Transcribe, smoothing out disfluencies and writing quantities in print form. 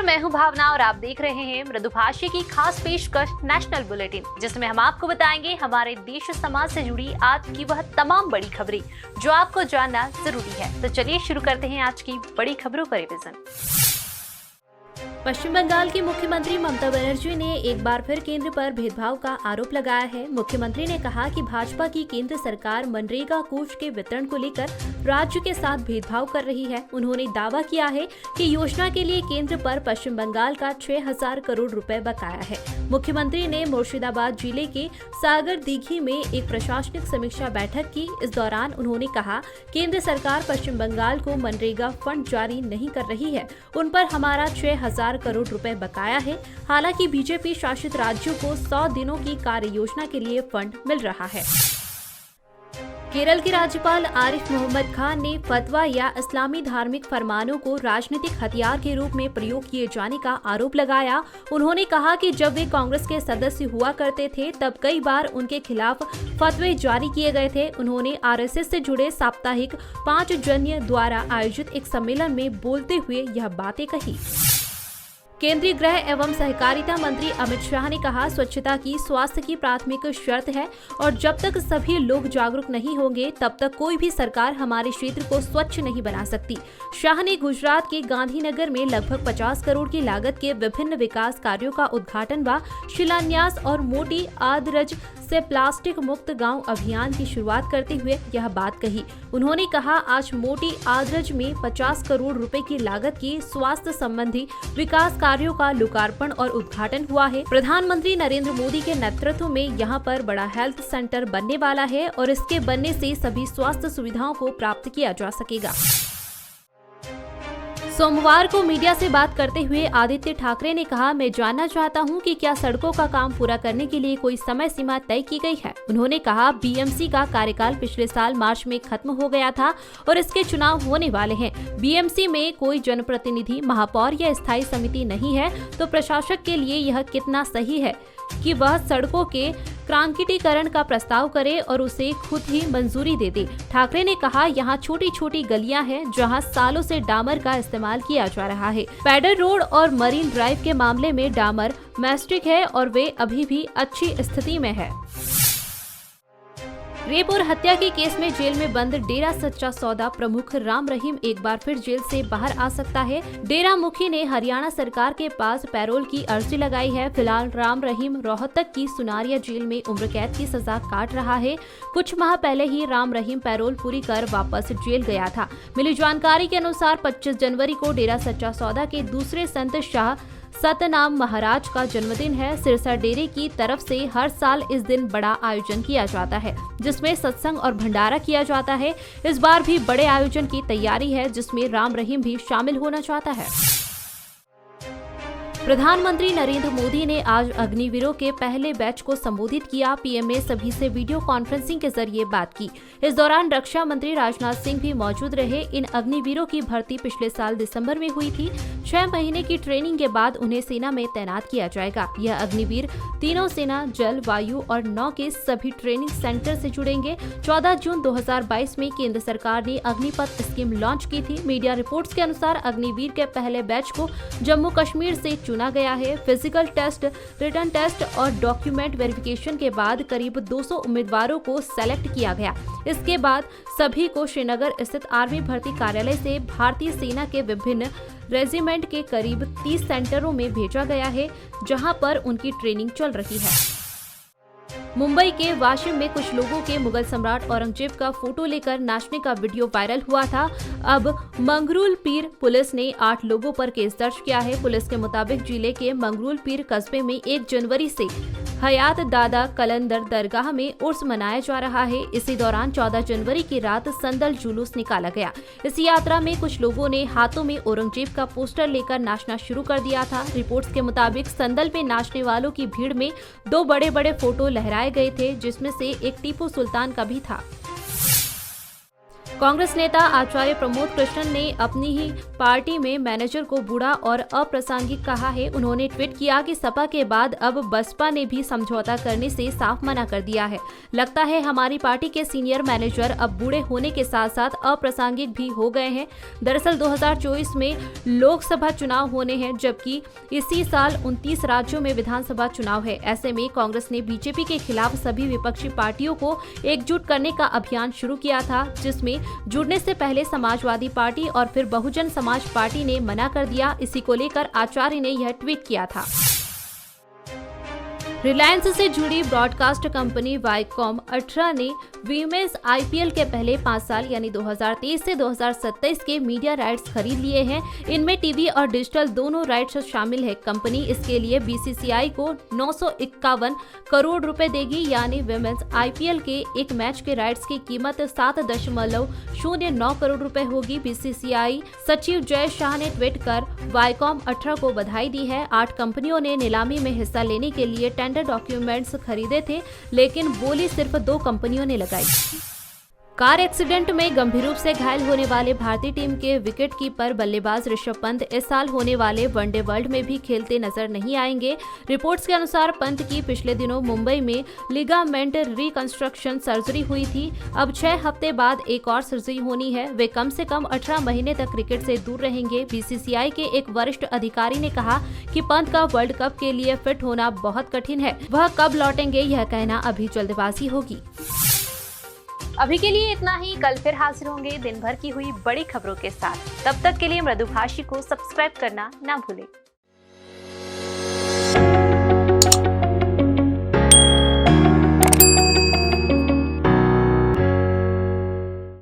मैं हूं भावना और आप देख रहे हैं मृदुभाषी की खास पेशकश नेशनल बुलेटिन, जिसमें हम आपको बताएंगे हमारे देश और समाज से जुड़ी आज की वह तमाम बड़ी खबरें जो आपको जानना जरूरी है। तो चलिए शुरू करते हैं आज की बड़ी खबरों का रिवीजन। पश्चिम बंगाल की मुख्यमंत्री ममता बनर्जी ने एक बार फिर केंद्र पर भेदभाव का आरोप लगाया है। मुख्यमंत्री ने कहा कि भाजपा की केंद्र सरकार मनरेगा कोष के वितरण को लेकर राज्य के साथ भेदभाव कर रही है। उन्होंने दावा किया है कि योजना के लिए केंद्र पर पश्चिम बंगाल का 6,000 करोड़ रुपए बकाया है। मुख्यमंत्री ने मुर्शिदाबाद जिले के सागर दीघी में एक प्रशासनिक समीक्षा बैठक की। इस दौरान उन्होंने कहा, केंद्र सरकार पश्चिम बंगाल को मनरेगा फंड जारी नहीं कर रही है, उन पर हमारा 6,000 करोड़ रुपए बकाया है। हालांकि बीजेपी शासित राज्यों को 100 दिनों की कार्य योजना के लिए फंड मिल रहा है। केरल के राज्यपाल आरिफ मोहम्मद खान ने फतवा या इस्लामी धार्मिक फरमानों को राजनीतिक हथियार के रूप में प्रयोग किए जाने का आरोप लगाया। उन्होंने कहा कि जब वे कांग्रेस के सदस्य हुआ करते थे तब कई बार उनके खिलाफ फतवे जारी किए गए थे। उन्होंने आरएसएस से जुड़े साप्ताहिक 5 जन्य द्वारा आयोजित एक सम्मेलन में बोलते हुए यह बातें कही। केंद्रीय गृह एवं सहकारिता मंत्री अमित शाह ने कहा, स्वच्छता की स्वास्थ्य की प्राथमिक शर्त है और जब तक सभी लोग जागरूक नहीं होंगे तब तक कोई भी सरकार हमारे क्षेत्र को स्वच्छ नहीं बना सकती। शाह ने गुजरात के गांधीनगर में लगभग 50 करोड़ की लागत के विभिन्न विकास कार्यों का उद्घाटन व शिलान्यास और मोटी आदरज से प्लास्टिक मुक्त गांव अभियान की शुरुआत करते हुए यह बात कही। उन्होंने कहा, आज मोटी आदरज में 50 करोड़ रुपए की लागत की स्वास्थ्य संबंधी विकास कार्यों का लोकार्पण और उद्घाटन हुआ है। प्रधानमंत्री नरेंद्र मोदी के नेतृत्व में यहां पर बड़ा हेल्थ सेंटर बनने वाला है और इसके बनने से सभी स्वास्थ्य सुविधाओं को प्राप्त किया जा सकेगा। सोमवार को मीडिया से बात करते हुए आदित्य ठाकरे ने कहा, मैं जानना चाहता हूं कि क्या सड़कों का काम पूरा करने के लिए कोई समय सीमा तय की गई है। उन्होंने कहा, बीएमसी का कार्यकाल पिछले साल मार्च में खत्म हो गया था और इसके चुनाव होने वाले हैं। बीएमसी में कोई जनप्रतिनिधि, महापौर या स्थायी समिति नहीं है, तो प्रशासक के लिए यह कितना सही है कि वह सड़कों के क्रांकीटीकरण का प्रस्ताव करे और उसे खुद ही मंजूरी दे दे। ठाकरे ने कहा, यहाँ छोटी छोटी गलियां हैं जहाँ सालों से डामर का इस्तेमाल किया जा रहा है। पैडल रोड और मरीन ड्राइव के मामले में डामर मैस्टिक है और वे अभी भी अच्छी स्थिति में है। रेप और हत्या के केस में जेल में बंद डेरा सच्चा सौदा प्रमुख राम रहीम एक बार फिर जेल से बाहर आ सकता है। डेरा मुखी ने हरियाणा सरकार के पास पैरोल की अर्जी लगाई है। फिलहाल राम रहीम रोहतक की सुनारिया जेल में उम्र कैद की सजा काट रहा है। कुछ माह पहले ही राम रहीम पैरोल पूरी कर वापस जेल गया था। मिली जानकारी के अनुसार 25 जनवरी को डेरा सच्चा सौदा के दूसरे संत शाह सतनाम महाराज का जन्मदिन है। सिरसा डेरे की तरफ से हर साल इस दिन बड़ा आयोजन किया जाता है, जिसमें सत्संग और भंडारा किया जाता है। इस बार भी बड़े आयोजन की तैयारी है, जिसमें राम रहीम भी शामिल होना चाहता है। प्रधानमंत्री नरेंद्र मोदी ने आज अग्निवीरों के पहले बैच को संबोधित किया। पीएम ने सभी से वीडियो कॉन्फ्रेंसिंग के जरिए बात की। इस दौरान रक्षा मंत्री राजनाथ सिंह भी मौजूद रहे। इन अग्निवीरों की भर्ती पिछले साल दिसंबर में हुई थी। 6 महीने की ट्रेनिंग के बाद उन्हें सेना में तैनात किया जाएगा। यह अग्निवीर तीनों सेना, जल, वायु और नौ के सभी ट्रेनिंग सेंटर से जुड़ेंगे। 14 जून 2022 में केंद्र सरकार ने अग्निपथ स्कीम लॉन्च की थी। मीडिया रिपोर्ट्स के अनुसार अग्निवीर के पहले बैच को जम्मू कश्मीर से चुना गया है। फिजिकल टेस्ट, रिटन टेस्ट और डॉक्यूमेंट वेरिफिकेशन के बाद करीब 200 उम्मीदवारों को सेलेक्ट किया गया। इसके बाद सभी को श्रीनगर स्थित आर्मी भर्ती कार्यालय से भारतीय सेना के विभिन्न रेजिमेंट के करीब 30 सेंटरों में भेजा गया है, जहां पर उनकी ट्रेनिंग चल रही है। मुंबई के वाशिम में कुछ लोगों के मुगल सम्राट औरंगजेब का फोटो लेकर नाचने का वीडियो वायरल हुआ था। अब मंगरूल पीर पुलिस ने 8 लोगों पर केस दर्ज किया है। पुलिस के मुताबिक जिले के मंगरूल पीर कस्बे में 1 जनवरी से हयात दादा कलंदर दरगाह में उर्स मनाया जा रहा है। इसी दौरान 14 जनवरी की रात संदल जुलूस निकाला गया। इस यात्रा में कुछ लोगों ने हाथों में औरंगजेब का पोस्टर लेकर नाचना शुरू कर दिया था। रिपोर्ट्स के मुताबिक संदल में नाचने वालों की भीड़ में 2 बड़े बड़े फोटो लहराए गए थे, जिसमें से एक टीपू सुल्तान का भी था। कांग्रेस नेता आचार्य प्रमोद कृष्णन ने अपनी ही पार्टी में मैनेजर को बूढ़ा और अप्रासंगिक कहा है। उन्होंने ट्वीट किया कि सपा के बाद अब बसपा ने भी समझौता करने से साफ मना कर दिया है। लगता है हमारी पार्टी के सीनियर मैनेजर अब बूढ़े होने के साथ साथ अप्रासंगिक भी हो गए हैं। दरअसल 2024 में लोकसभा चुनाव होने हैं, जबकि इसी साल 29 राज्यों में विधानसभा चुनाव है। ऐसे में कांग्रेस ने बीजेपी के खिलाफ सभी विपक्षी पार्टियों को एकजुट करने का अभियान शुरू किया था, जिसमें जुड़ने से पहले समाजवादी पार्टी और फिर बहुजन समाज पार्टी ने मना कर दिया। इसी को लेकर आचार्य ने यह ट्वीट किया था। रिलायंस से जुड़ी ब्रॉडकास्ट कंपनी वाईकॉम 18 ने वीमेंस आईपीएल के पहले 5 साल यानी 2023 से 2027 के मीडिया राइट्स खरीद लिए हैं। इनमें टीवी और डिजिटल दोनों राइट्स शामिल है। कंपनी इसके लिए बीसीसीआई को 951 करोड़ रुपए देगी, यानी वीमेंस आईपीएल के एक मैच के राइट्स की कीमत 7.09 करोड़ रुपए होगी। बीसीसीआई सचिव जय शाह ने ट्वीट कर वाईकॉम 18 को बधाई दी है। 8 कंपनियों ने नीलामी में हिस्सा लेने के लिए डॉक्यूमेंट्स खरीदे थे, लेकिन बोली सिर्फ 2 कंपनियों ने लगाई। कार एक्सीडेंट में गंभीर रूप से घायल होने वाले भारतीय टीम के विकेटकीपर बल्लेबाज ऋषभ पंत इस साल होने वाले वनडे वर्ल्ड में भी खेलते नजर नहीं आएंगे। रिपोर्ट्स के अनुसार पंत की पिछले दिनों मुंबई में लिगामेंट रिकंस्ट्रक्शन सर्जरी हुई थी। अब 6 हफ्ते बाद एक और सर्जरी होनी है। वे कम से कम 18 महीने तक क्रिकेट से दूर रहेंगे। बीसीसीआई के एक वरिष्ठ अधिकारी ने कहा कि पंत का वर्ल्ड कप के लिए फिट होना बहुत कठिन है। वह कब लौटेंगे यह कहना अभी जल्दबाजी होगी। अभी के लिए इतना ही। कल फिर हाजिर होंगे दिन भर की हुई बड़ी खबरों के साथ। तब तक के लिए मृदुभाषी को सब्सक्राइब करना ना भूलें।